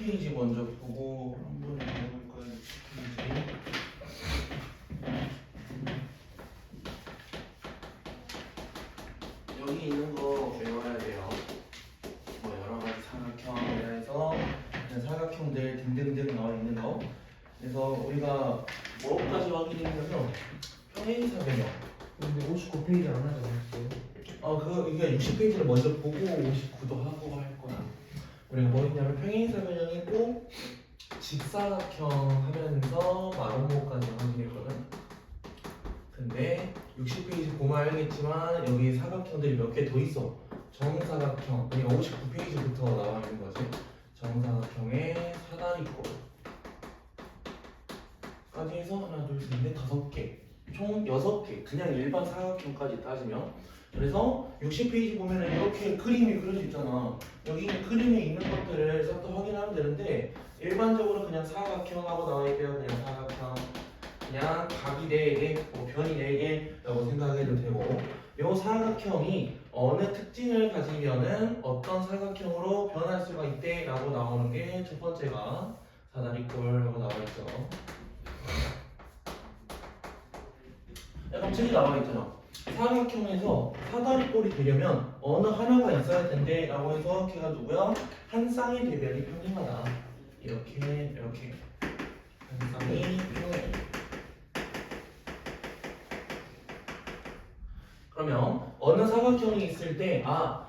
60페이지 먼저 보고 한번 해볼까요? 60페이지. 여기 있는 거 외워야 돼요. 뭐 여러 가지 삼각형에 해서 사각형들 등등등 나와 있는 거. 그래서 우리가 뭐까지 확인했냐면 평행사변형. 근데 59페이지 안 하잖아요. 이게 60페이지를 먼저 보고 59도 하고 할 거야. 우리가 뭐 했냐면 평행사변형 했고 직사각형 하면서 마름모까지 확인했거든. 근데 60페이지 보면 알겠지만 여기 사각형들이 몇 개 더 있어. 정사각형, 그러니까 59페이지부터 나와 있는 거지. 정사각형의 사다리꼴까지 해서 하나, 둘, 셋, 넷, 5개. 총 6개. 그냥 일반 사각형까지 따지면. 그래서 60페이지 보면은 이렇게 그림이 그려져 있잖아. 여기 그림에 있는 것들을 싹 다 확인하면 되는데 일반적으로 그냥 사각형하고 나와 있대요. 그냥 사각형. 그냥 각이 4개, 뭐 변이 4개라고 생각해도 되고, 이 사각형이 어느 특징을 가지면은 어떤 사각형으로 변할 수가 있대라고 나오는 게 첫 번째가 사다리꼴하고 나와 있죠. 약간 책이 나와 있잖아. 사각형에서 사다리꼴이 되려면 어느 하나가 있어야 된대라고 해서 걔가 누구야? 한 쌍의 대변이 평행하다. 이렇게 한 쌍이 평행. 그러면 어느 사각형이 있을 때 한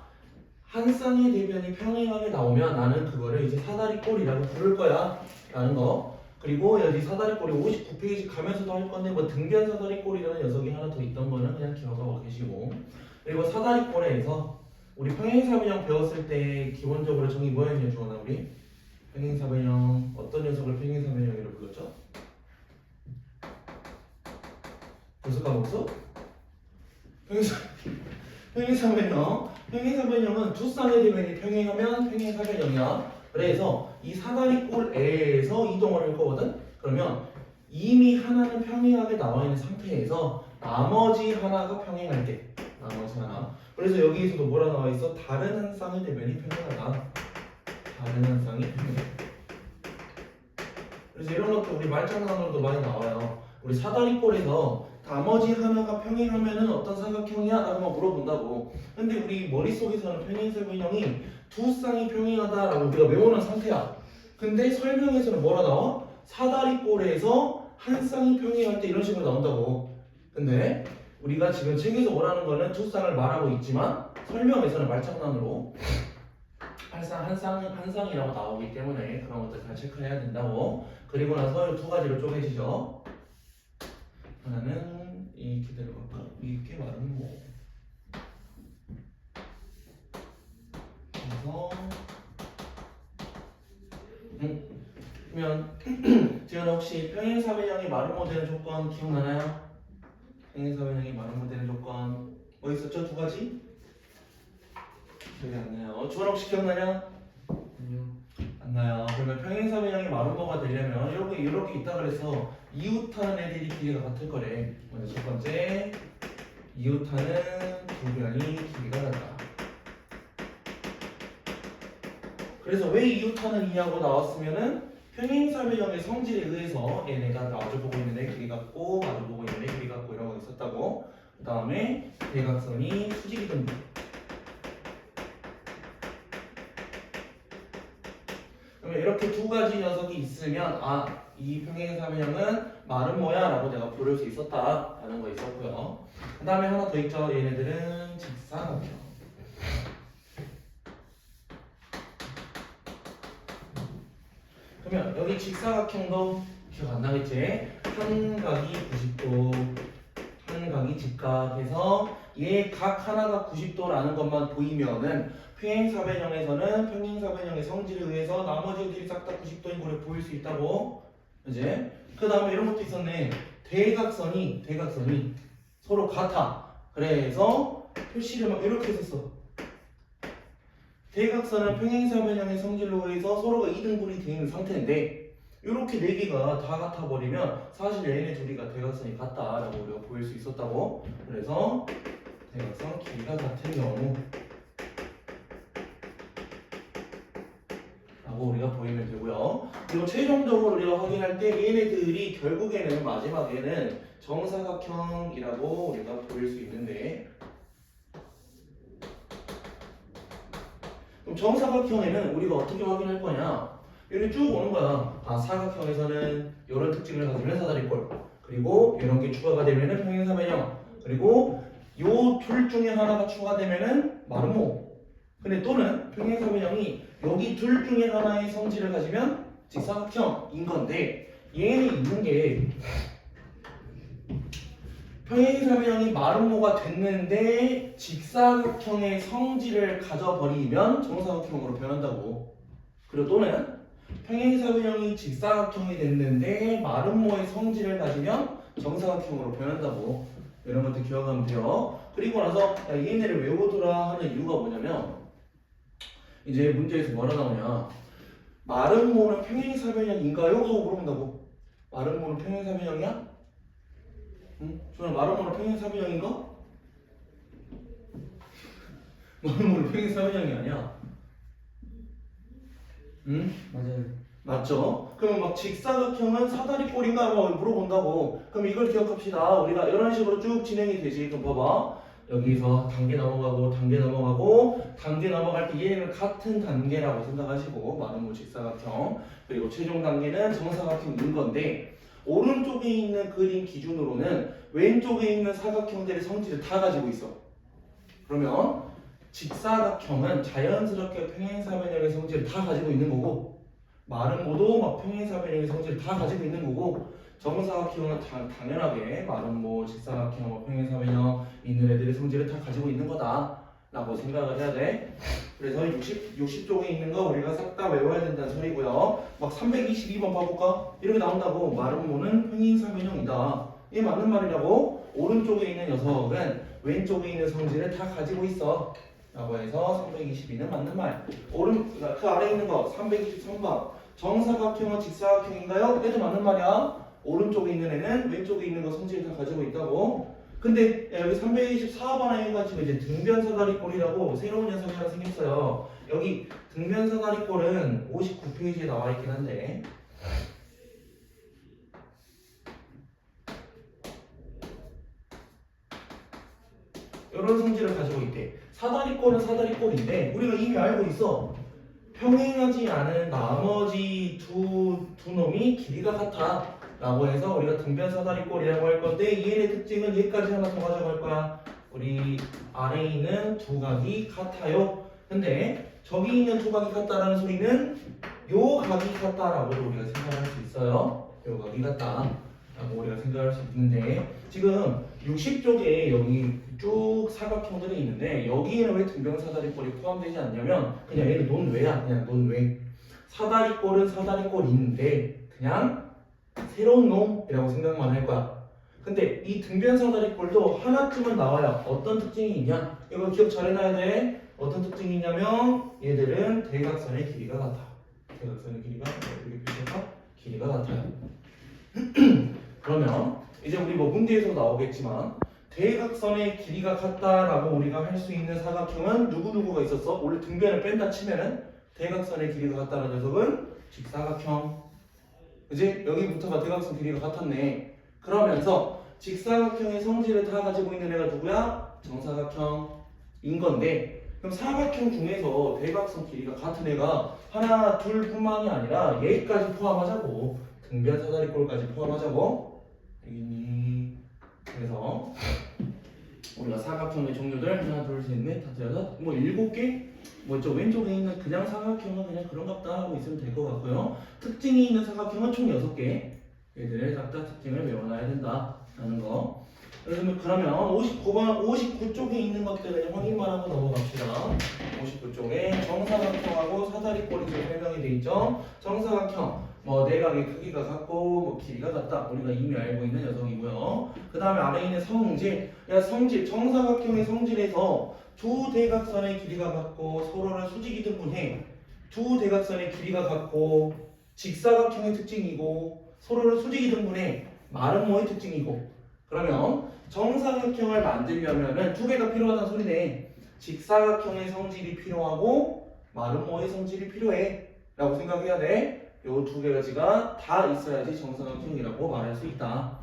쌍의 대변이 평행하게 나오면 나는 그거를 이제 사다리꼴이라고 부를 거야 라는 거. 그리고 여기 사다리꼴이 59페이지 가면서도 할 건데 뭐 등변 사다리꼴이라는 녀석이 하나 더 있던 거는 그냥 기억하고 계시고, 그리고 사다리꼴에서 우리 평행사변형 배웠을 때 기본적으로 정의 뭐였냐 주원아? 우리 평행사변형 어떤 녀석을 평행사변형이라고 불렀죠? 벌써 까먹었어? 평행사변형은 두 쌍의 대변이 평행하면 평행사변형이야. 그래서 이 사다리꼴에서 이동을 할 거거든. 그러면 이미 하나는 평행하게 나와 있는 상태에서 나머지 하나가 평행할 때, 나머지 하나. 그래서 여기에서도 뭐라 나와 있어? 다른 한 쌍의 대변이 평행하다. 다른 한 쌍이 평행. 그래서 이런 것도 우리 말장난으로도 많이 나와요. 우리 사다리꼴에서 나머지 하나가 평행하면은 어떤 사각형이야? 라고 물어본다고. 근데 우리 머릿속에서는 평행사변형이 두 쌍이 평행하다라고 우리가 외우는 상태야. 근데 설명에서는 뭐라 나와? 사다리꼴에서 한 쌍이 평행할 때 이런 식으로 나온다고. 근데 우리가 지금 책에서 원하는 거는 두 쌍을 말하고 있지만 설명에서는 말장난으로 한 쌍이라고 나오기 때문에 그런 것들 다 체크해야 된다고. 그리고 나서 두 가지로 쪼개지죠. 하나는 이렇게 내려갈까? 이게 말은 뭐? 그래서 그러면 지금 혹시 평행사변형이 마름모 되는 조건 기억나나요? 평행사변형이 마름모 되는 조건 뭐 있었죠? 두 가지? 기억이 안 나요. 주원 혹시 기억나냐? 아니요. 안 나요. 그러면 평행사변형이 마름모가 되려면 이렇게 있다 그래서 이웃하는 애들이 길이가 같을 거래. 먼저 첫 번째, 이웃하는 두 변이 길이가 같다. 그래서 왜 이웃하는 이하고 나왔으면은 평행사변형의 성질에 의해서 얘네가 마주보고 있는 애 길이 같고 마주보고 있는 애 길이 같고 이런 거 있었다고. 그 다음에 대각선이 수직이 등분. 그러면 이렇게 두 가지 녀석이 있으면 이 평행사변형은 마름모야 라고 내가 부를 수 있었다 라는 거 있었고요. 그 다음에 하나 더 있죠. 얘네들은 직사각형. 그러면 여기 직사각형도 기억 안 나겠지? 한 각이 90도, 한 각이 직각해서 얘 각 하나가 90도라는 것만 보이면은 평행사변형에서는 평행사변형의 성질에 의해서 나머지 애들이 싹 다 90도인 걸 보일 수 있다고. 이제 그 다음에 이런 것도 있었네. 대각선이 서로 같아. 그래서 표시를 막 이렇게 했었어. 대각선은 평행사변형의 성질로 해서 서로가 이등분이 되어 있는 상태인데 이렇게 네 개가 다 같아 버리면 사실 얘네 둘이가 대각선이 같다라고 우리가 보일 수 있었다고. 그래서 대각선 길이가 같은 경우 라고 우리가 보이면 되고요. 그리고 최종적으로 우리가 확인할 때 얘네들이 결국에는 마지막에는 정사각형이라고 우리가 보일 수 있는데, 그럼 정사각형에는 우리가 어떻게 확인할 거냐? 이렇게 쭉 오는 거야. 아, 사각형에서는 이런 특징을 가지면 사다리꼴, 그리고 이런 게 추가가 되면은 평행사변형, 그리고 요 둘 중에 하나가 추가되면은 마름모. 근데 또는 평행사변형이 여기 둘 중에 하나의 성질을 가지면 직사각형인 건데, 얘는 있는 게 평행사변형이 마름모가 됐는데 직사각형의 성질을 가져버리면 정사각형으로 변한다고. 그리고 또는 평행사변형이 직사각형이 됐는데 마름모의 성질을 가지면 정사각형으로 변한다고. 이런 것들 기억하면 돼요. 그리고 나서 야, 얘네를 외우더라 하는 이유가 뭐냐면, 이제 문제에서 뭐라 나오냐, 마름모는 평행사변형인가요? 하고 물어본다고. 마름모는 평행사변형이야? 응? 저는 마름모는 평행사변형인가? 마름모는 평행사변형이 아니야. 응? 맞아요. 맞죠? 그러면 막 직사각형은 사다리꼴인가 뭐 물어본다고. 그럼 이걸 기억합시다. 우리가 이런 식으로 쭉 진행이 되지. 그럼 봐봐. 여기서 단계 넘어가고 단계 넘어가고 단계 넘어갈 때 얘는 같은 단계라고 생각하시고, 마름모 직사각형, 그리고 최종 단계는 정사각형인 건데, 오른쪽에 있는 그림 기준으로는 왼쪽에 있는 사각형들의 성질을 다 가지고 있어. 그러면 직사각형은 자연스럽게 평행사변형의 성질을 다 가지고 있는 거고, 마름모도 막 평행사변형의 성질을 다 가지고 있는 거고, 정사각형은 당연하게 마름모, 직사각형, 평행사변형 있는 애들의 성질을 다 가지고 있는 거다 라고 생각을 해야 돼. 그래서 60쪽에 있는 거 우리가 싹 다 외워야 된다는 소리고요. 막 322번 봐볼까? 이렇게 나온다고. 마름모는 평행사변형이다. 이게 맞는 말이라고. 오른쪽에 있는 녀석은 왼쪽에 있는 성질을 다 가지고 있어 라고 해서 322는 맞는 말. 그 아래에 있는 거 323번, 정사각형은 직사각형인가요? 얘도 맞는 말이야. 오른쪽에 있는 애는 왼쪽에 있는 거 성질을 다 가지고 있다고. 근데 여기 324번에 해가지고 이제 등변사다리꼴이라고 새로운 녀석이 하나 생겼어요. 여기 등변사다리꼴은 59페이지에 나와 있긴 한데, 이런 성질을 가지고 있대. 사다리꼴은 사다리꼴인데 우리가 이미 알고 있어. 평행하지 않은 나머지 두 놈이 길이가 같아 라고 해서 우리가 등변사다리꼴이라고 할 건데, 얘네 특징은 얘까지 하나 더 가져갈 거야. 우리 아래에 있는 두 각이 같아요. 근데 저기 있는 두 각이 같다라는 소리는 요 각이 같다라고 우리가 생각할 수 있어요. 요 각이 같다 라고 우리가 생각할 수 있는데, 지금 60쪽에 여기 쭉 사각형들이 있는데 여기에는 왜 등변사다리꼴이 포함되지 않냐면, 그냥 얘는 논외야. 그냥 논외. 사다리꼴은 사다리꼴인데 그냥 새로운 놈이라고 생각만 할 거야. 근데 이 등변사다리꼴도 하나쯤은 나와야 어떤 특징이 있냐? 이거 기억 잘 해놔야 돼. 어떤 특징이 있냐면 얘들은 대각선의 길이가 같아. 대각선의 길이가 이렇게 표시해서 길이가 같아요. 그러면 이제 우리 뭐 문제에서 나오겠지만, 대각선의 길이가 같다라고 우리가 할 수 있는 사각형은 누구누구가 있었어? 원래 등변을 뺀다 치면은 대각선의 길이가 같다는 녀석은 직사각형. 그지? 여기부터가 대각선 길이가 같았네. 그러면서 직사각형의 성질을 다 가지고 있는 애가 누구야? 정사각형인 건데, 그럼 사각형 중에서 대각선 길이가 같은 애가 하나, 둘 뿐만이 아니라 얘까지 포함하자고. 등변사다리꼴까지 포함하자고. 알겠니? 그래서 우리가 사각형의 종류들 하나, 둘, 셋, 넷, 다섯, 여섯, 뭐 7개? 뭐 저 왼쪽에 있는 그냥 사각형은 그냥 그런갑다 하고 있으면 될 것 같고요. 특징이 있는 사각형은 총 6개. 얘들을 각자 특징을 외워놔야 된다라는 거. 그러면 59번, 59쪽에 있는 것들을 확인만 하고 넘어갑시다. 59쪽에 정사각형하고 사다리꼴이 설명이 돼 있죠. 정사각형, 뭐 내각의 크기가 같고 뭐 길이가 같다. 우리가 이미 알고 있는 녀석이고요. 그 다음에 아래에 있는 성질. 야, 성질, 정사각형의 성질에서 두 대각선의 길이가 같고 서로를 수직이등분해. 두 대각선의 길이가 같고 직사각형의 특징이고 서로를 수직이등분해. 마름모의 특징이고. 그러면 정사각형을 만들려면은 두 개가 필요하다는 소리네. 직사각형의 성질이 필요하고 마름모의 성질이 필요해 라고 생각해야 돼. 요 두 가지가 다 있어야지 정사각형이라고 말할 수 있다.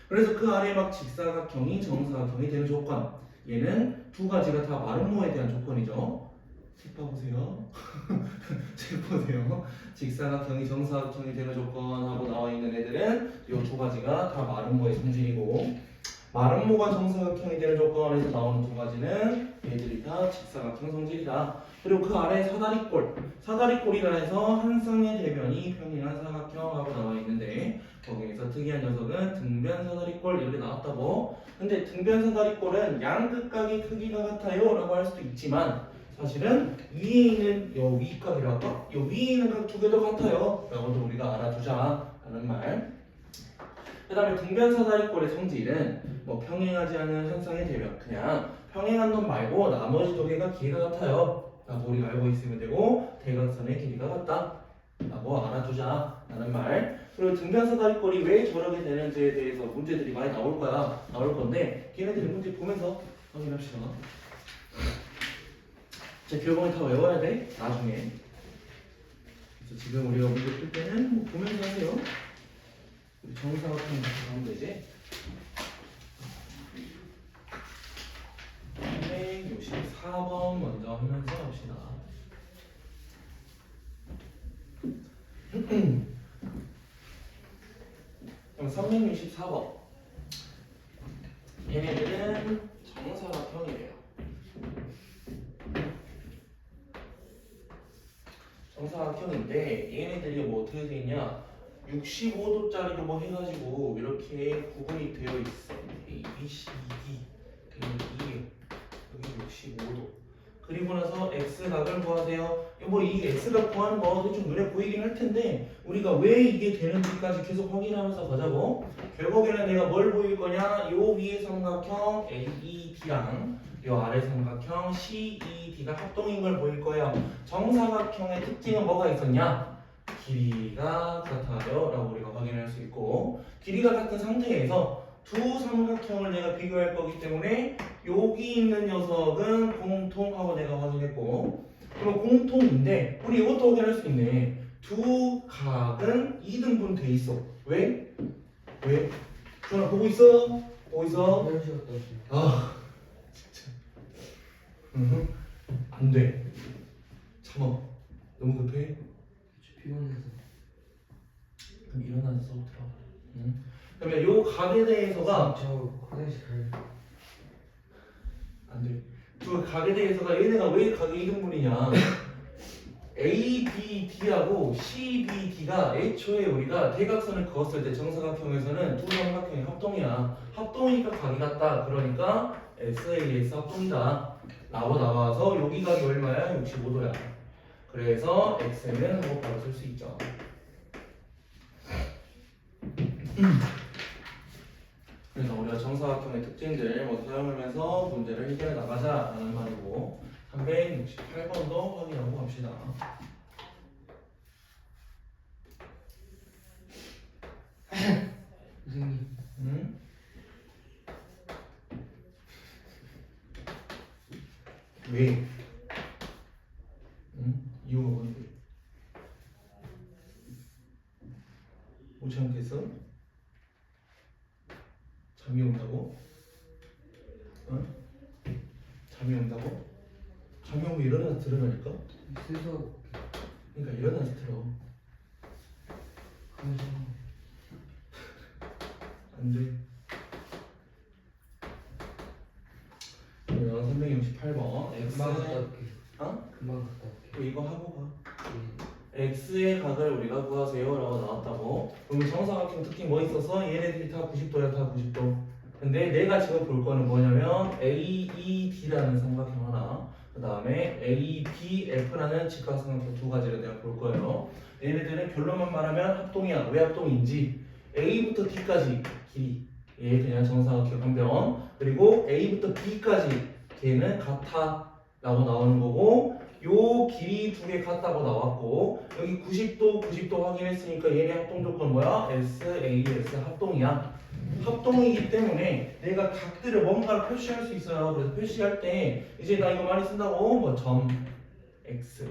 그래서 그 아래 막 직사각형이 정사각형이 되는 조건. 얘는 두 가지가 다 마름모에 대한 조건이죠. 책 봐보세요. 책 보세요. 직사각형이 정사각형이 되는 조건하고 나와 있는 애들은 요 두 가지가 다 마름모의 성질이고, 마름모가 정사각형이 되는 조건에서 나오는 두 가지는 얘들이 다 직사각형 성질이다. 그리고 그 아래 사다리꼴, 사다리꼴이라 해서 한 쌍의 대변이 평행한 사각형하고 나와 있는데, 거기에서 특이한 녀석은 등변 사다리꼴 이렇게 나왔다고. 근데 등변 사다리꼴은 양 끝각의 크기가 같아요 라고 할 수도 있지만, 사실은 위에 있는 요 위각이라고 할까? 요 위에 있는 각 두 개도 같아요 라고도 우리가 알아두자 라는 말. 그 다음에 등변 사다리꼴의 성질은 뭐 평행하지 않은 한 쌍의 대변, 그냥 평행한 놈 말고 나머지 두 개가 길이가 같아요 라고 우리가 알고 있으면 되고, 대각선의 길이가 같다 라고 알아두자 라는 말. 그리고 등변 사다리꼴이 왜 저렇게 되는지에 대해서 문제들이 많이 나올 건데, 걔네들이 문제 보면서 확인합시다. 자, 결국은 다 외워야 돼 나중에. 그래서 지금 우리가 문제 풀 때는 뭐 보면서 하세요. 우리 정사각형 하면 되지. 364번 먼저 하면서 합시다. 그럼 364번. 얘네들은 정사각형이래요. 정사각형인데 얘네들이 뭐 어떻게 되어 있냐, 65도짜리로 뭐 해가지고 이렇게 구분이 되어 있어. A, B, C, D 그리고 E, 여기 65도. 그리고 나서 X각을 구하세요. 뭐 이 X각 구하는 거 대충 눈에 보이긴 할 텐데, 우리가 왜 이게 되는지까지 계속 확인하면서 가자고. 결국에는 내가 뭘 보일 거냐, 요 위에 삼각형 AED랑 요 아래 삼각형 CED가 합동인 걸 보일 거예요. 정사각형의 특징은 뭐가 있었냐? 길이가 같아요 라고 우리가 확인할 수 있고, 길이가 같은 상태에서 두 삼각형을 내가 비교할 거기 때문에 여기 있는 녀석은 공통하고 내가 확인했고, 그럼 공통인데 우리 이것도 확인할 수 있네. 두 각은 2등분 돼 있어. 왜? 왜? 주원아 보고 있어? 보고 있어? 아 진짜 안 돼. 참아. 너무 급해? 피곤해서. 그럼 일어나서 들어. 그러면 요 각에 대해서가 저 화장실 가요. 안 돼. 그 각에 대해서가 얘네가 왜 각이 2등분이냐? A, B, D하고 C, B, D가 애초에 우리가 대각선을 그었을 때 정사각형에서는 두 삼각형의 합동이야. 합동이니까 각이 같다. 그러니까 SAS 합동이다 라고 나와서 여기 각이 얼마야? 65도야. 그래서 X는 하고 바로 쓸 수 있죠. 그래서 우리가 정사각형의 특징들 뭐 사용하면서 문제를 해결해 나가자라는 말이고, 368번도 확인하고 갑시다. 선생님. 응? 왜? 응? 이유가 뭔데? 못 참겠어? 잠이 온다고? 응? 잠이 온다고? 잠이 오면 일어나서 들으라니까? 있어서 그러니까 일어나서 들어. 가면서 안 돼. 그러면 368번 X. 금방 갔다 올게. 어? 금방 갔다 올게. 이거 하고 가. 예. X의 각을 우리가 구하세요 라고 나왔다고. 그럼 정사각형 특징 뭐 있어서 얘네들이 다 90도야. 다 90도. 근데 내가 지금 볼 거는 뭐냐면 AED라는 삼각형 하나, 그 다음에 ABF라는 직각삼각형 두 가지를 내가 볼 거예요. 얘네들은 결론만 말하면 합동이야. 왜 합동인지, A부터 D까지 길이 얘 그냥 정사각형 한 변, 그리고 A부터 B까지 걔는 같아 라고 나오는 거고, 요 길이 두 개 같다고 나왔고, 여기 90도 90도 확인했으니까 얘네 합동 조건 뭐야? SAS 합동이야. 합동이기 때문에 내가 각들을 뭔가를 표시할 수 있어요. 그래서 표시할 때 이제 나 이거 많이 쓴다고 뭐 점 X,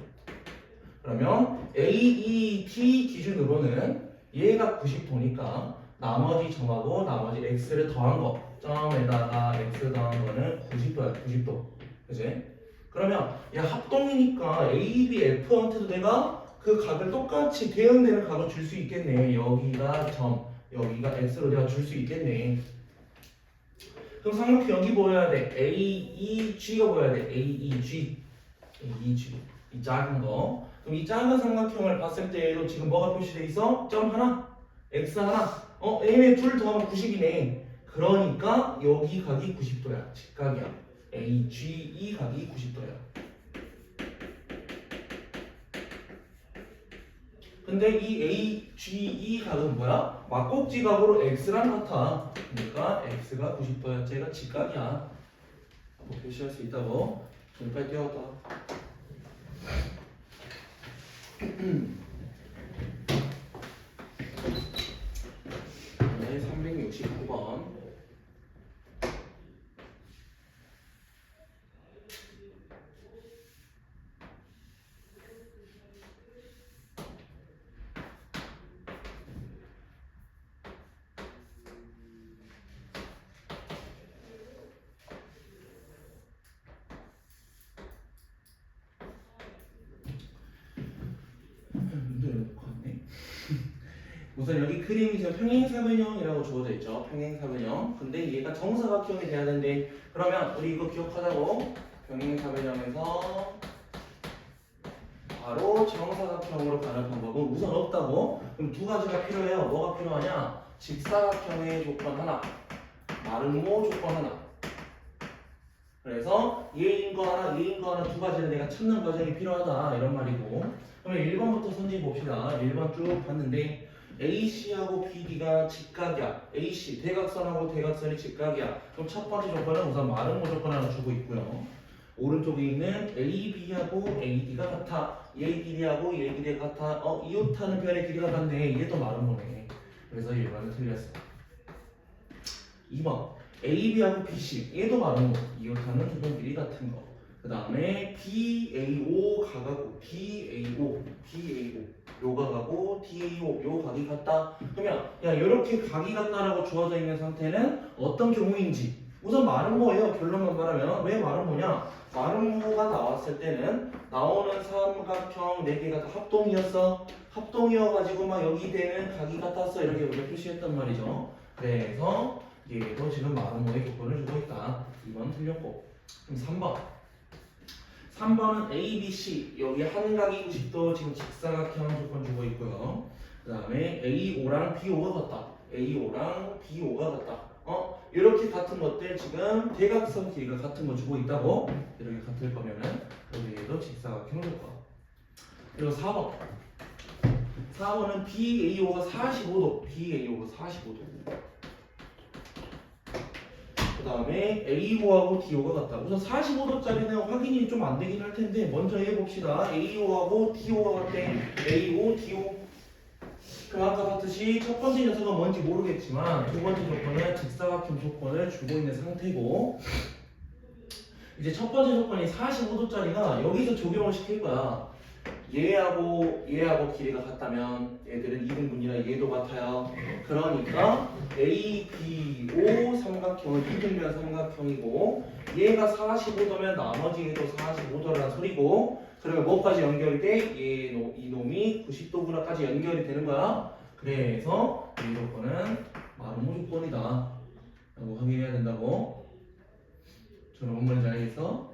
그러면 AET 기준으로는 얘가 90도니까 나머지 점하고 나머지 x를 더한 거 점에다가 x 더한 거는 90도야. 90도. 그지? 그러면 야 합동이니까 A, B, F한테도 내가 그 각을 똑같이 대응되는 각을 줄 수 있겠네. 여기가 점, 여기가 x로 내가 줄 수 있겠네. 그럼 삼각형 여기 보여야 돼. AEG가 보여야 돼. AEG. AEG. 이 작은 거. 그럼 이 작은 삼각형을 봤을 때에도 지금 뭐가 표시돼 있어? 점 하나, x 하나. 얘네 둘 더하면 90이네. 그러니까 여기 각이 90도야. 직각이야. AGE 각이 90도야. 근데 이 AGE 각은 뭐야? 막꼭지 각으로 x랑 같아. 그러니까 x가 90도야. 쟤가 직각이야. 뭐 표시할 수 있다고. 지금까지 띄웠다. 네, 369번. 우선 여기 그림이 지금 평행사변형이라고 주어져 있죠. 평행사변형. 근데 얘가 정사각형이 돼야 되는데 그러면 우리 이거 기억하자고. 평행사변형에서 바로 정사각형으로 가는 방법은 우선 없다고. 그럼 두 가지가 필요해요. 뭐가 필요하냐? 직사각형의 조건 하나, 마름모 조건 하나. 그래서 얘인 거 하나, 얘인 거 하나 두 가지를 내가 찾는 과정이 필요하다 이런 말이고. 그러면 1번부터 선지 봅시다. 1번 쭉 봤는데 AC하고 BD가 직각이야. AC 대각선하고 대각선이 직각이야. 그럼 첫 번째 조건은 우선 마름모 조건 하나 주고 있고요. 오른쪽에 있는 AB하고 AD가 같아. AD하고 AD가 같아. 이웃하는 변의 길이가 같네. 얘도 마름모네. 그래서 1번은 틀렸어. 2번 AB하고 BC 얘도 마름모. 이웃하는 두 변 길이 같은 거. 그 다음에 BAO 가가고 BAO 요가 가고 DAO 요 각이 같다. 그러면 야 이렇게 각이 같다라고 주어져 있는 상태는 어떤 경우인지 우선 마름모예요. 결론만 말하면 왜 마름모냐? 마름모가 나왔을 때는 나오는 삼각형 4개가 다 합동이었어. 합동이어가지고 막 여기 되는 각이 같았어. 이렇게 우리가 표시했단 말이죠. 그래서 얘도 지금 마름모의 조건을 주고 있다. 2번 틀렸고. 그럼 3번은 A, B, C 여기 한 각이 90도 지금 직사각형 조건 주고 있고요. 그 다음에 AO랑 BO가 같다. AO랑 BO가 같다. 이렇게 같은 것들 지금 대각선 길이가 같은 거 주고 있다고. 이렇게 같을 거면은 여기에도 직사각형 조건. 그리고 4번은 BAO가 45도. BAO가 45도. 그 다음에 AO하고 DO가 같다. 우선 45도짜리는 확인이 좀 안 되긴 할 텐데 먼저 해봅시다. AO하고 DO가 같대. AO, DO. 그럼 아까 봤듯이 첫 번째 녀석은 뭔지 모르겠지만 두 번째 조건은 직사각형 조건을 주고 있는 상태고 이제 첫 번째 조건이 45도짜리가 여기서 적용을 시킬 거야. 얘하고 길이가 같다면 얘들은 이등분이라 얘도 같아요. 그러니까 A, B, O 삼각형은 이등변 삼각형이고 얘가 45도면 나머지 얘도 45도라는 소리고 그러면 뭐까지 연결이 돼? 이놈이 90도구나까지 연결이 되는 거야. 그래서 이 조건은 마름모 조건이다 라고 확인해야 된다고. 저는 뭔 말인지 알겠어?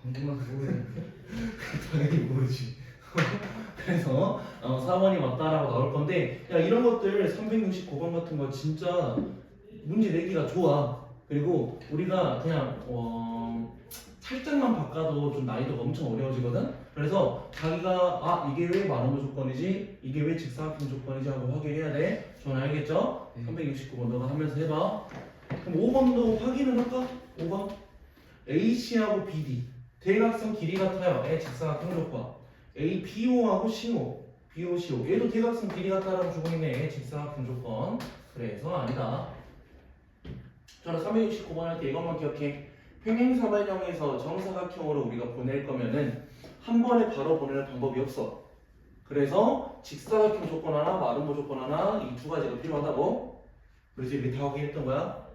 방금만 모르겠는데. 당연히 모르지. 그래서 4번이 맞다라고 나올 건데 야 이런 것들 369번 같은 거 진짜 문제 내기가 좋아. 그리고 우리가 그냥 살짝만 바꿔도 좀 난이도가 엄청 어려워지거든. 그래서 자기가 이게 왜 마름모 조건이지 이게 왜 직사각형 조건이지 하고 확인해야 돼. 저는 알겠죠? 369번 너가 하면서 해봐. 그럼 5번도 확인을 할까? 5번 AC하고 BD 대각선 길이 같아요. 직사각형 조건. ABO하고 CO, BOCO 얘도 대각선 길이 같다라고 주고 있네. 직사각형 조건. 그래서 아니다. 저는 369번 할 때 이것만 기억해. 평행사변형에서 정사각형으로 우리가 보낼 거면은 한 번에 바로 보내는 방법이 없어. 그래서 직사각형 조건 하나, 마름모 조건 하나 이 두 가지가 필요하다고. 그래서 이렇게 다 확인했던 거야.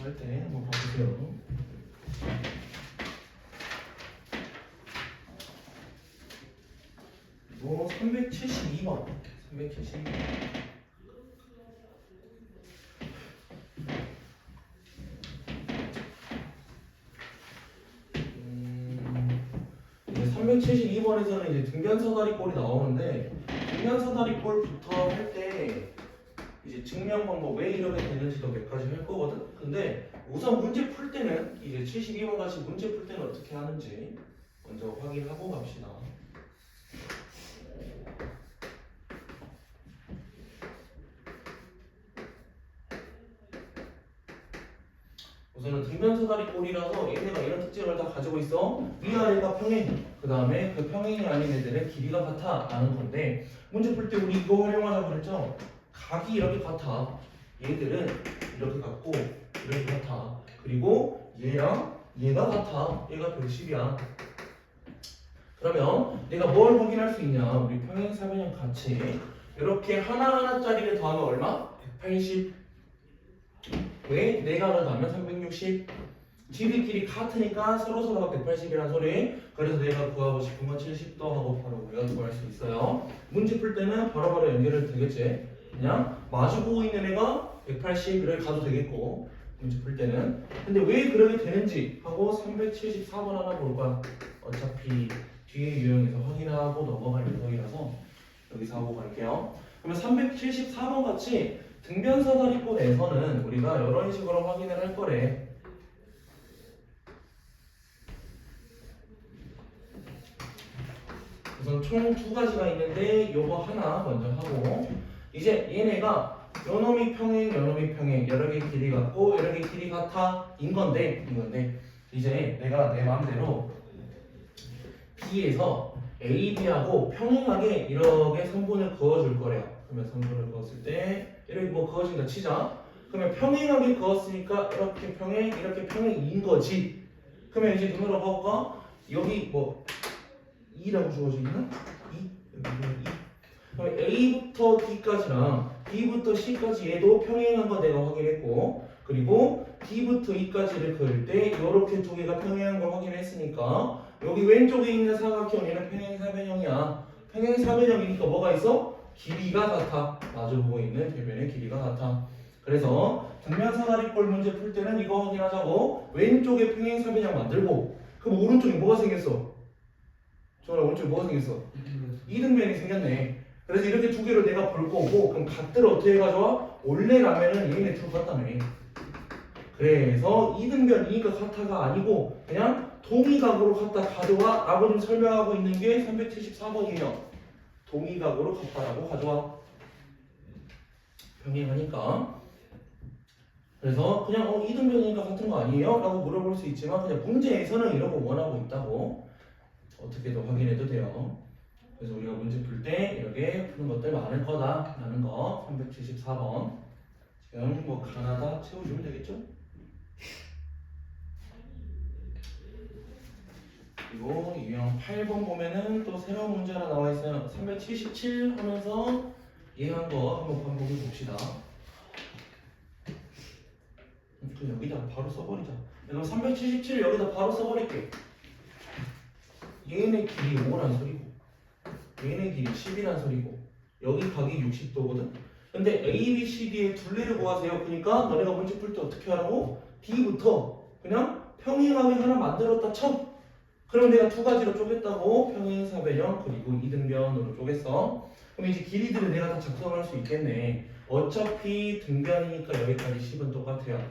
할 때 한번 봐보세요. 그리고 372번. 372번. 372번에서는 이제 등변사다리꼴이 나오는데 등변사다리꼴부터 할 때 이제 증명 방법 왜 이렇게 되는지도 몇 가지 할 거거든. 근데 우선 문제 풀 때는 이제 72번 같이 문제 풀 때는 어떻게 하는지 먼저 확인하고 갑시다. 우선은 등변사다리꼴이라서 얘네가 이런 특징을 다 가지고 있어. 위아래가 평행, 그 다음에 그 평행이 아닌 애들의 길이가 같아 라는 건데 문제 풀 때 우리 이거 활용하자고 그랬죠? 각이 이렇게 같아. 얘들은 이렇게 같고 이렇게 같아. 그리고 얘랑 얘가 같아. 얘가 110이야. 그러면 내가 뭘 확인할 수 있냐? 우리 평행사변형 같이 이렇게 하나하나짜리를 더하면 얼마? 180. 왜? 내각을 더하면 360. 지들끼리 같으니까 서로서로가 180이라는 소리. 그래서 내가 구하고 싶은 건 70도 하고 바로 우리가 구할 수 있어요. 문제 풀 때는 바로바로 연결해도 되겠지. 그냥 마주보고 있는 애가 180을 가도 되겠고 문제 풀 때는. 근데 왜 그렇게 되는지 하고 374번 하나 볼 거야. 어차피 뒤에 유형에서 확인하고 넘어갈 예정이라서 여기서 하고 갈게요. 그러면 374번 같이 등변사다리꼴에서는 우리가 이런 식으로 확인을 할 거래. 우선 총 두 가지가 있는데 요거 하나 먼저 하고 이제 얘네가 요놈이 평행, 요놈이 평행 여러 개 길이 같고 여러 개 길이 같아 인 건데 이제 내가 내 마음대로 B에서 A, B하고 평행하게 이렇게 선분을 그어줄 거래요. 그러면 선분을 그었을 때 이렇게 뭐 그어진다 치자. 그러면 평행하게 그었으니까 이렇게 평행인 거지. 그러면 이제 눈으로 봐볼까? 여기 뭐 2라고 주어져 있나? 2? 여기 2. 그럼 A부터 D까지랑 B부터 C까지 얘도 평행한 거 내가 확인했고 그리고 D부터 E까지를 그을 때 이렇게 두 개가 평행한 걸 확인했으니까 여기 왼쪽에 있는 사각형 얘는 평행사변형이야. 평행사변형이니까 뭐가 있어? 길이가 같아. 마주보고 있는 대변의 길이가 같아. 그래서 등변사다리꼴 문제 풀 때는 이거 확인하자고. 왼쪽에 평행사변형 만들고 그럼 오른쪽에 뭐가 생겼어? 저는 오른쪽에 뭐가 생겼어? 이등변이 생겼네. 그래서 이렇게 두 개를 내가 볼 거고 그럼 각들을 어떻게 가져와? 원래라면은 얘네 둘 같다며. 그래서 이등변이니까 같아가 아니고 그냥 동의각으로 갖다 가져와 라고 좀 설명하고 있는 게 374번이에요. 동의각으로 같다라고 가져와. 평행하니까. 그래서 그냥 이등변이니까 같은 거 아니에요? 라고 물어볼 수 있지만 그냥 문제에서는 이런 거 원하고 있다고 어떻게든 확인해도 돼요. 그래서 우리가 문제 풀 때 이렇게 푸는 것들 많을 거다 라는 거 374번 지금 뭐 가나다 채워주면 되겠죠? 그리고 유형 8번 보면은 또 새로운 문제 하나 나와 있어요. 377 하면서 이해한 거 한번 반복해 봅시다. 그 여기다 바로 써버리자. 그럼 377 여기다 바로 써버릴게. 얘네 길이 5란 소리고 얘네 길이 10이란 소리고 여기 각이 60도거든. 근데 A, B, C, D의 둘레를 구하세요. 그러니까 너네가 문제 풀 때 어떻게 하라고? D부터 그냥 평행하게 하나 만들었다 쳐. 그럼 내가 두 가지로 쪼갰다고. 평행사변형 그리고 이등변으로 쪼갰어. 그럼 이제 길이들을 내가 다 작성할 수 있겠네. 어차피 등변이니까 여기까지 10은 똑같아요.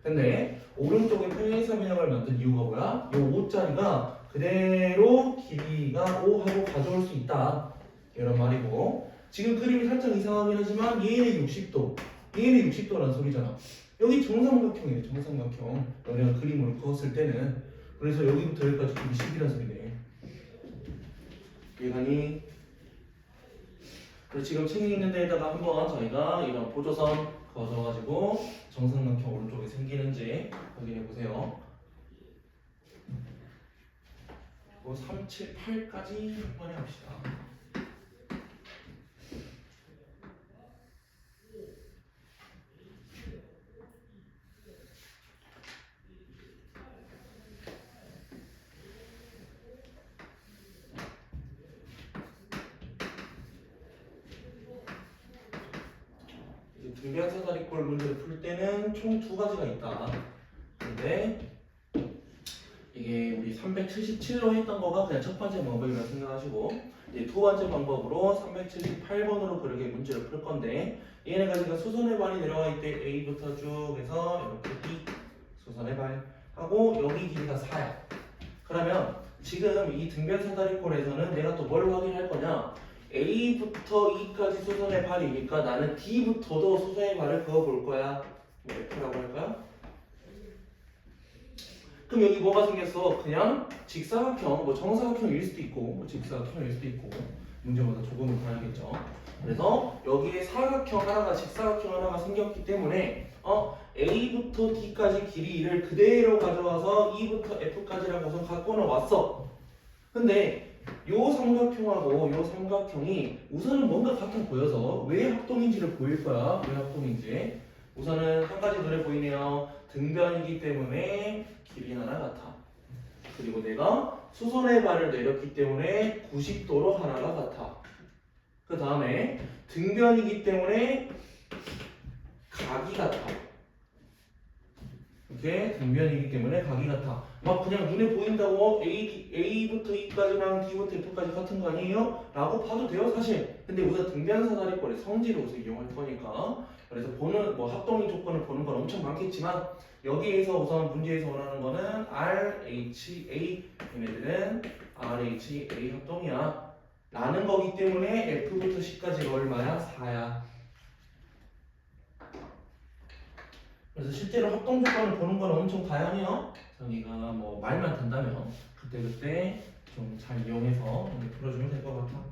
근데 오른쪽에 평행사변형을 만든 이유가 뭐야? 요 5짜리가 그대로 길이가 5 하고 가져올 수 있다 이런 말이고 지금 그림이 살짝 이상하긴 하지만 얘는 60도 얘는 60도라는 소리잖아. 여기 정삼각형이에요. 정삼각형 너네가 그림으로 그었을 때는. 그래서 여기부터 여기까지 길이 10이라는 소리네. 이해가니? 그래서 지금 책에 있는 데에다가 한번 저희가 이런 보조선 그어줘가지고 정삼각형 오른쪽에 생기는지 확인해보세요. 3, 7, 8까지 한 번에 합시다. 등변 사다리꼴 문제를 풀 때는 총 두 가지가 있다. 근데 이게 우리 377로 했던 거가 그냥 첫 번째 방법이라고 생각하시고 이제 두 번째 방법으로 378번으로 그렇게 문제를 풀 건데 얘네가 지금 수선의 발이 내려와 있대. A부터 쭉 해서 이렇게 B 수선의 발 하고 여기 길이가 4야. 그러면 지금 이 등변 사다리꼴에서는 내가 또 뭘 확인할 거냐? A부터 E까지 수선의 발이니까 나는 D부터도 수선의 발을 그어 볼 거야. 뭐 F라고 할까요? 그럼 여기 뭐가 생겼어? 그냥 직사각형, 뭐 정사각형일 수도 있고, 뭐 직사각형일 수도 있고, 문제마다 조금은 다르겠죠. 그래서 여기에 사각형 하나가 직사각형 하나가 생겼기 때문에 A부터 D까지 길이를 그대로 가져와서 E부터 F까지라고 우선 갖고는 왔어. 근데 요 삼각형하고 요 삼각형이 우선은 뭔가 같아 보여서 왜 합동인지를 보일 거야. 왜 합동인지. 우선은 한 가지 눈에 보이네요. 등변이기 때문에 길이 하나 같아. 그리고 내가 수선의 발을 내렸기 때문에 90도로 하나가 같아. 그 다음에 등변이기 때문에 각이 같아. 이렇게 등변이기 때문에 각이 같아. 막 그냥 눈에 보인다고 A부터 E까지랑 D부터 F까지 같은 거 아니에요? 라고 봐도 돼요 사실. 근데 우선 등변 사다리꼴의 성질을 우선 이용할 거니까 그래서 보는 뭐 합동인 조건을 보는 건 엄청 많겠지만 여기에서 우선 문제에서 원하는 거는 RHA 얘네들은 RHA 합동이야 라는 거기 때문에 F부터 C까지가 얼마야? 4야. 그래서 실제로 합동 조건을 보는 건 엄청 다양해요. 저희가 뭐 말만 된다면 그때 좀 잘 이용해서 이렇게 풀어주면 될 것 같아.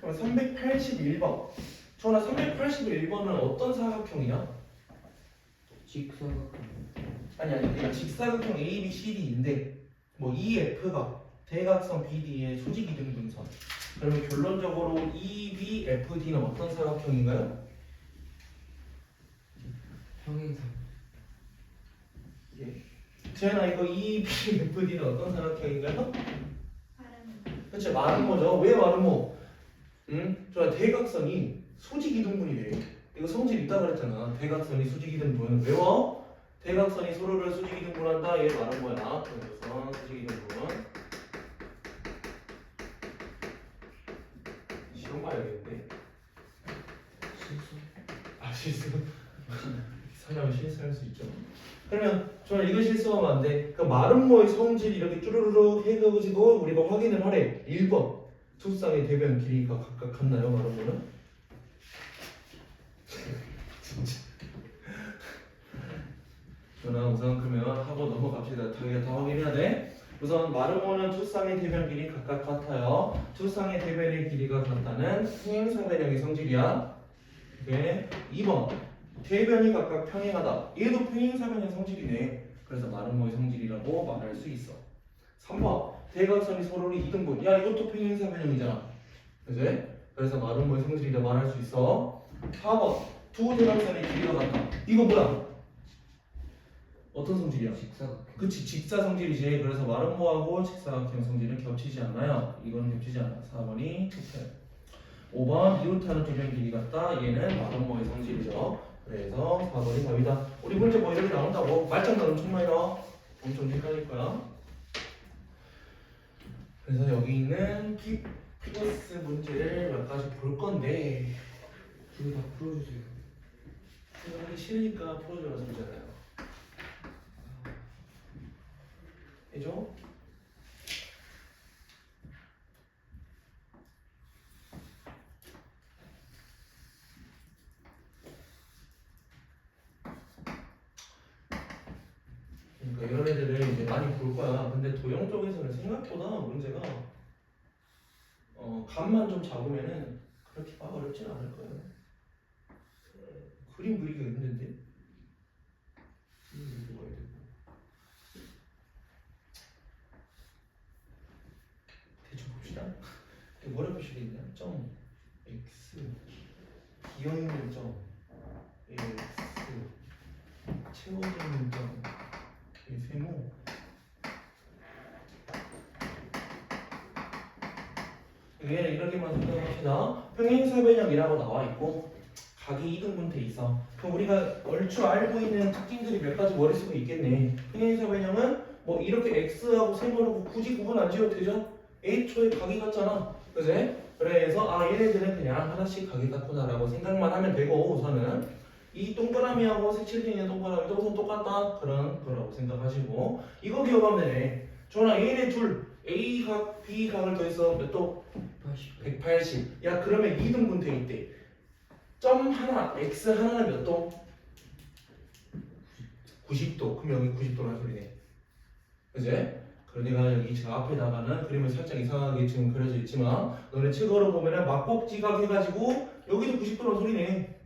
그럼 381번. 전화 381번은 어떤 사각형이야? 직사각형. 아니 그냥 직사각형 ABCD인데 뭐 EF가 대각선 BD의 수직이등분선. 그러면 결론적으로 EBFD는 어떤 사각형인가요? 평행삼. 예. 재현아 이거 EBFD는 어떤 사각형인가요? 그렇죠. 마름모죠. 왜 마름모? 응? 저 대각선이 수직이등분이래. 이거 성질 있다 그랬잖아. 대각선이 수직이등분. 외워? 대각선이 서로를 수직이등분한다. 얘 마름모야. 그래서 수직이등분. 시험 봐야겠는데. 실수. 사람이 실수할 수 있죠. 그러면 저는 이거 실수하면 안 돼. 그 마름모의 성질이 이렇게 쭈루루룩 해가지고 우리가 확인을 하래. 1번. 두 쌍의 대변 길이가 각각 같나요, 마름모는? 진짜. 저는 우선 그러면 하고 넘어갑시다. 자기가 다 확인해야 돼. 우선 마름모는 두 쌍의 대변 길이 각각 같아요. 두 쌍의 대변의 길이가 같다는 평행사변형의 성질이야. 오케이. 2번. 대변이 각각 평행하다. 얘도 평행사변형 성질이네. 그래서 마름모의 성질이라고 말할 수 있어. 3번. 대각선이 서로를 이등분. 야 이것도 평행사변형이잖아. 그지? 그래서 마름모의 성질이라 말할 수 있어. 4번. 두 대각선의 길이가 같다. 이거 뭐야? 어떤 성질이야? 직사각형. 그치 직사 성질이지. 그래서 마름모하고 직사각형 성질은 겹치지 않아요. 이거는 겹치지 않아. 4번이 투표. 5번 이웃하는 대변 길이 같다. 얘는 마름모의 성질이죠. 그래서 4번이 답이다. 우리 문제 뭐 이렇게 나온다고 말장난 엄청 많이 나와. 엄청 헷갈릴 거야. 그래서 여기 있는 PPS 문제를 몇 가지 볼 건데 이거 다 풀어주세요. 이거 하기 싫으니까 풀어줘서 그러잖아요. 해줘? 그러니까 이런 애들을 이제 많이 볼 거야. 근데 도형 쪽에서는 생각보다 문제가 감만 좀 잡으면은 그렇게 막 어렵진 않을 거예요. 그림 그리기가 힘든데. 뭐가 되고. 대충 봅시다. 뭐라 표시돼 있냐? 점 x 비어 있는 점 x 채워져 있는 점 세모. 얘는 이렇게만 생각합시다. 평행사변형이라고 나와 있고 각이 이등분돼 있어. 그럼 우리가 얼추 알고 있는 특징들이 몇 가지 머릿속에 있겠네. 평행사변형은 뭐 이렇게 x하고 세모로 굳이 구분 안 지어도 되죠? 애초에 각이 같잖아. 그지? 그래서 얘네들은 그냥 하나씩 각이 같구나라고 생각만 하면 되고 우선은 이 동그라미하고 색칠되어 있는 동그라미도 우선 똑같다 그런 거라고 생각하시고 이거 기억하면 되네. 전화 얘네 둘 A각, B각을 더해서 몇 도? 80. 180. 야 그러면 2등분 돼 있대. 점 하나, x 하나는 몇 도? 90도. 그럼 여기 90도란 소리네. 그지? 그러니까 여기 지금 앞에다가는 그림을 살짝 이상하게 지금 그려져 있지만 너네 책으로 보면은 막꼭지각 해가지고 여기도 90도란 소리네.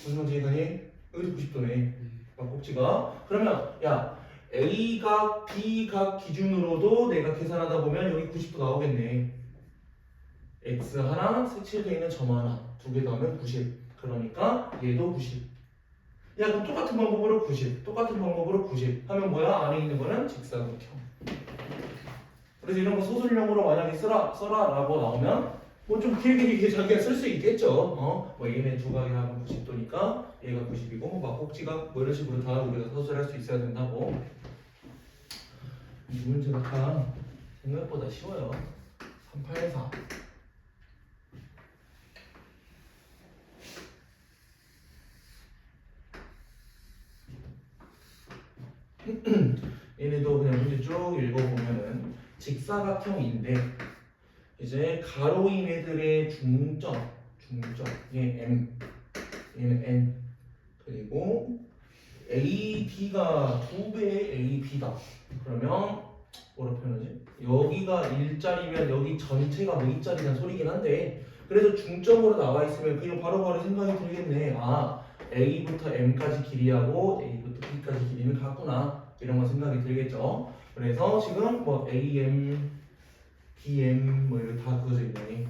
무슨 말인지 이해가니? 여기도 90도네. 막꼭지가. 그러면 야 A각, B각 기준으로도 내가 계산하다 보면 여기 90도 나오겠네. X 하나, 색칠되어 있는 점 하나 두 개 더하면 90. 그러니까 얘도 90. 야 그럼 똑같은 방법으로 90, 똑같은 방법으로 90 하면 뭐야? 안에 있는 거는 직사각형. 그래서 이런 거 소설용으로 만약에 써라 라고 나오면 뭐 좀 길게 자기가 쓸 수 있겠죠. 뭐 얘네 두 각이 하면 90도니까 얘가 90이고 뭐 막꼭지각 뭐 이런 식으로 다 우리가 서술할 수 있어야 된다고. 이 문제가 참 생각보다 쉬워요. 384. 얘네도 그냥 문제 쭉 읽어보면은 직사각형인데 이제 가로인 애들의 중점 얘 M 얘는 N 그리고 AD가 2배의 AB다. 그러면 뭐라 표현하지? 여기가 1짜리면 여기 전체가 뭐 2짜리란 소리긴 한데 그래도 중점으로 나와 있으면 그냥 바로바로 생각이 들겠네. A부터 M까지 길이하고 A부터 B까지 길이는 같구나 이런 거 생각이 들겠죠. 그래서 지금 뭐 AM, BM 뭐 이렇게 다 그어져 있네.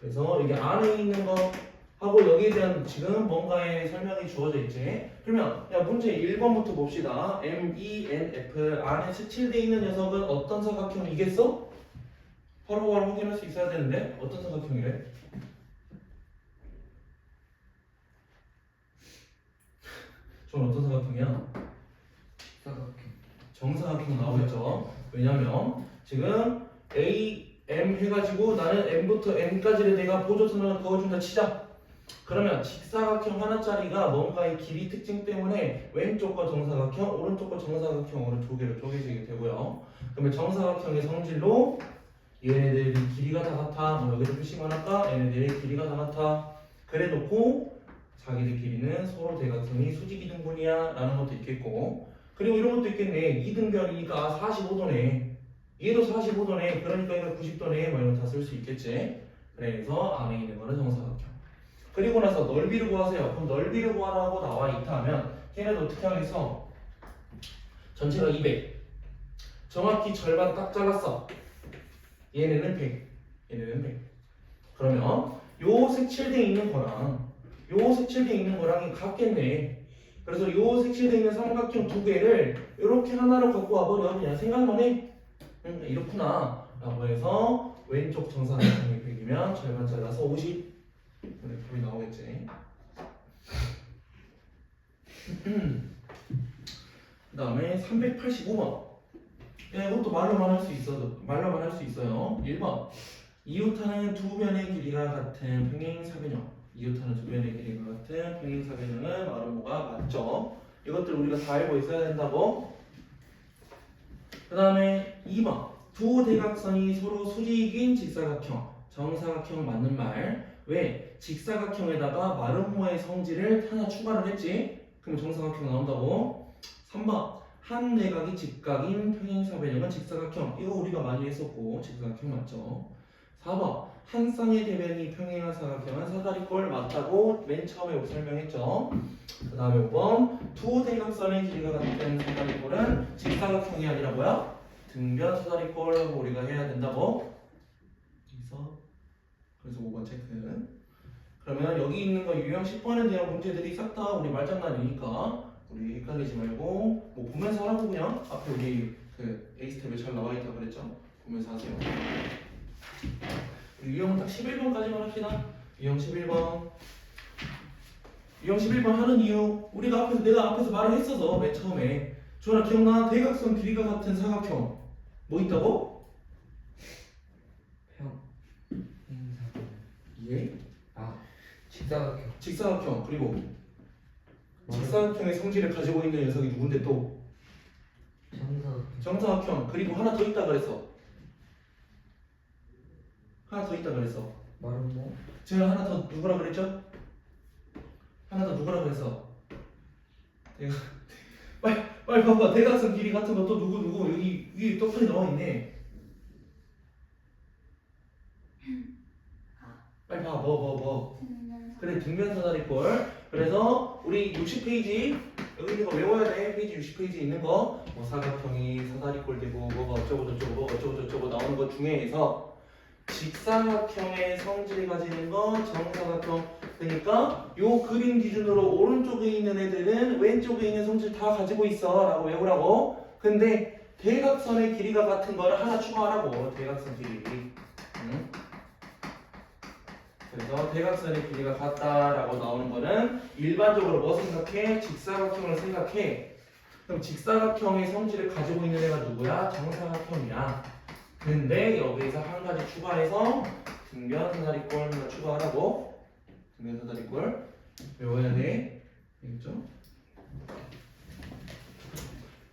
그래서 이게 안에 있는 거 하고 여기에 대한 지금 뭔가의 설명이 주어져 있지. 그러면 야 문제 1번부터 봅시다. M, E, N, F 안에 색칠되어 있는 녀석은 어떤 사각형이겠어? 바로바로 확인할 수 있어야 되는데 어떤 사각형이래? 저건 어떤 사각형이야? 직사각형. 정사각형 나오겠죠. 왜냐면 지금 A, M 해가지고 나는 M부터 N까지를 내가 보조선을 그어준다 치자. 그러면 직사각형 하나짜리가 뭔가의 길이 특징 때문에 왼쪽과 정사각형, 오른쪽과 정사각형으로 두 개로 쪼개지게 되고요. 그러면 정사각형의 성질로 얘네들이 길이가 다 같아. 뭐 여기서 표시만 할까? 얘네들의 길이가 다 같아. 그래 놓고 자기들 길이는 서로 대각선이 수직이등분이야 라는 것도 있겠고 그리고 이런 것도 있겠네. 2등변이니까 45도네. 얘도 45도네. 그러니까 얘가 90도네. 뭐 이런 거 다 쓸 수 있겠지. 그래서 안에 있는 거는 정사각형. 그리고 나서 넓이를 구하세요. 그럼 넓이를 구하라고 나와 있다 하면 걔네도 어떻게 하겠어? 전체가 200. 정확히 절반 딱 잘랐어. 얘네는 100. 얘네는 100. 그러면 요 색칠되어 있는 거랑 요 색칠되어 있는 거랑이 같겠네. 그래서 요 색칠되어 있는 삼각형 두 개를 이렇게 하나로 갖고 와버려. 그냥 생각만 해. 이렇구나 라고 해서 왼쪽 정사각형이 100이면 절반 잘라서 50 이렇게 답이 나오겠지. 그 다음에 385번. 이것도 말로만 할 수 있어요. 1번. 이웃하는 두 변의 길이가 같은 평행사변형. 이웃하는 두 변의 길이가 같은 평행사변형은 바로 뭐가 맞죠? 이것들 우리가 다 알고 있어야 된다고. 그 다음에 2번. 두 대각선이 서로 수직인 직사각형. 정사각형 맞는 말. 왜? 직사각형에다가 마름모의 성질을 하나 추가를 했지? 그럼 정사각형 나온다고. 3번. 한 내각이 직각인 평행사변형은 직사각형. 이거 우리가 많이 했었고 직사각형 맞죠? 4번. 한 쌍의 대변이 평행한 사각형은 사다리꼴 맞다고 맨 처음에 설명했죠. 그 다음에 5번. 두 대각선의 길이가 같은 사다리꼴은 직사각형이 아니라 뭐야? 등변 사다리꼴 하고 우리가 해야 된다고. 그래서 5번 체크. 그러면 여기 있는 거 유형 10번에 대한 문제들이 싹 다 우리 말장난이니까 우리 헷갈리지 말고 뭐 보면서 하라고 그냥 앞에 우리 그 A 스텝에 잘 나와 있다고 그랬죠. 보면서 하세요. 유형은 딱 11번까지만 합시다. 유형 11번. 유형 11번 하는 이유 내가 앞에서 말을 했어서 맨 처음에 조나 기억나? 대각선 길이가 같은 사각형 뭐 있다고? 평행사각. 예? 아, 직사각형. 직사각형 그리고 직사각형의 성질을 가지고 있는 녀석이 누군데 또? 정사각형. 정사각형 그리고 하나 더 있다 그랬어. 하나 더 있다 그랬어. 말은 뭐? 제가 하나 더 누구라 그랬죠? 하나 더 누구라 그랬어? 내가 빨리 봐봐. 대각선 길이 같은 거 또 누구 여기 위에 떡하니 나와 있네. 빨리 봐. 뭐. 그래 등변사다리꼴. 그래서 우리 60페이지 여기 있는 거 외워야 돼. 페이지 60페이지 있는 거 뭐 사각형이 사다리꼴 되고 뭐가 어쩌고 저쩌고 나오는 것 중에서 직사각형의 성질을 가지는 거 정사각형. 그러니까 요 그림 기준으로 오른쪽에 있는 애들은 왼쪽에 있는 성질 다 가지고 있어 라고 외우라고. 근데 대각선의 길이가 같은 거를 하나 추가하라고. 대각선 길이. 응? 그래서 대각선의 길이가 같다라고 나오는 거는 일반적으로 뭐 생각해? 직사각형을 생각해. 그럼 직사각형의 성질을 가지고 있는 애가 누구야? 정사각형이야. 근데 여기서 한 가지 추가해서 등변사다리꼴 하나 추가하라고. 등변사다리꼴 외워야 돼. 알겠죠?